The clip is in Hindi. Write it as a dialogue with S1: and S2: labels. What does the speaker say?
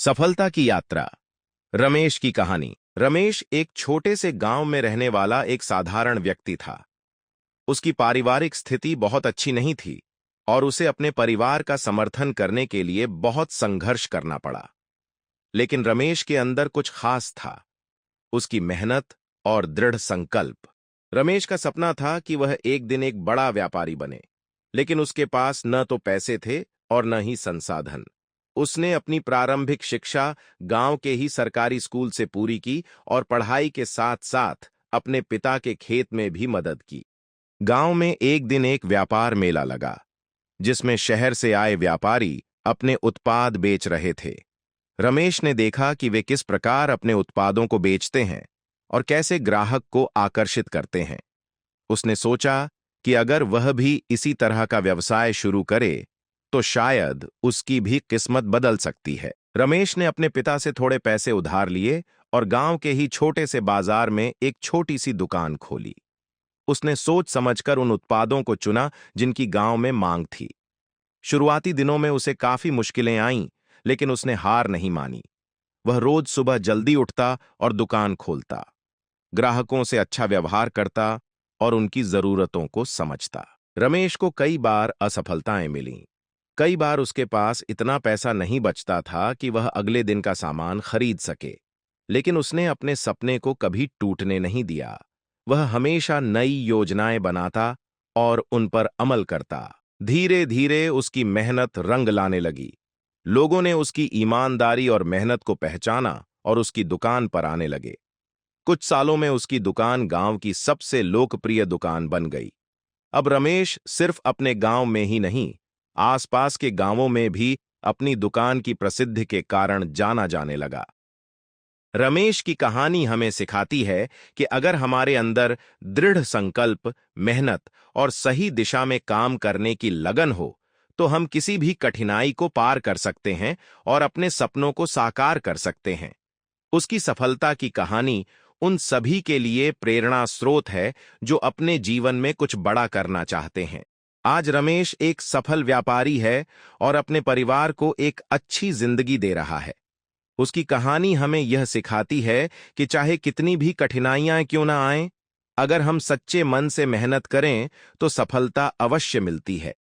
S1: सफलता की यात्रा। रमेश की कहानी। रमेश एक छोटे से गांव में रहने वाला एक साधारण व्यक्ति था। उसकी पारिवारिक स्थिति बहुत अच्छी नहीं थी और उसे अपने परिवार का समर्थन करने के लिए बहुत संघर्ष करना पड़ा। लेकिन रमेश के अंदर कुछ खास था, उसकी मेहनत और दृढ़ संकल्प। रमेश का सपना था कि वह एक दिन एक बड़ा व्यापारी बने, लेकिन उसके पास न तो पैसे थे और न ही संसाधन। उसने अपनी प्रारंभिक शिक्षा गांव के ही सरकारी स्कूल से पूरी की और पढ़ाई के साथ साथ अपने पिता के खेत में भी मदद की। गांव में एक दिन एक व्यापार मेला लगा, जिसमें शहर से आए व्यापारी अपने उत्पाद बेच रहे थे। रमेश ने देखा कि वे किस प्रकार अपने उत्पादों को बेचते हैं और कैसे ग्राहक को आकर्षित करते हैं। उसने सोचा कि अगर वह भी इसी तरह का व्यवसाय शुरू करे तो शायद उसकी भी किस्मत बदल सकती है। रमेश ने अपने पिता से थोड़े पैसे उधार लिए और गांव के ही छोटे से बाजार में एक छोटी सी दुकान खोली। उसने सोच समझकर उन उत्पादों को चुना जिनकी गांव में मांग थी। शुरुआती दिनों में उसे काफी मुश्किलें आईं, लेकिन उसने हार नहीं मानी। वह रोज सुबह जल्दी उठता और दुकान खोलता, ग्राहकों से अच्छा व्यवहार करता और उनकी जरूरतों को समझता। रमेश को कई बार असफलताएं मिलीं। कई बार उसके पास इतना पैसा नहीं बचता था कि वह अगले दिन का सामान खरीद सके, लेकिन उसने अपने सपने को कभी टूटने नहीं दिया। वह हमेशा नई योजनाएं बनाता और उन पर अमल करता। धीरे धीरे उसकी मेहनत रंग लाने लगी। लोगों ने उसकी ईमानदारी और मेहनत को पहचाना और उसकी दुकान पर आने लगे। कुछ सालों में उसकी दुकान गांव की सबसे लोकप्रिय दुकान बन गई। अब रमेश सिर्फ अपने गांव में ही नहीं, आसपास के गांवों में भी अपनी दुकान की प्रसिद्धि के कारण जाना जाने लगा। रमेश की कहानी हमें सिखाती है कि अगर हमारे अंदर दृढ़ संकल्प, मेहनत और सही दिशा में काम करने की लगन हो, तो हम किसी भी कठिनाई को पार कर सकते हैं और अपने सपनों को साकार कर सकते हैं। उसकी सफलता की कहानी उन सभी के लिए प्रेरणा स्रोत है जो अपने जीवन में कुछ बड़ा करना चाहते हैं। आज रमेश एक सफल व्यापारी है और अपने परिवार को एक अच्छी जिंदगी दे रहा है। उसकी कहानी हमें यह सिखाती है कि चाहे कितनी भी कठिनाइयां क्यों ना आएं, अगर हम सच्चे मन से मेहनत करें तो सफलता अवश्य मिलती है।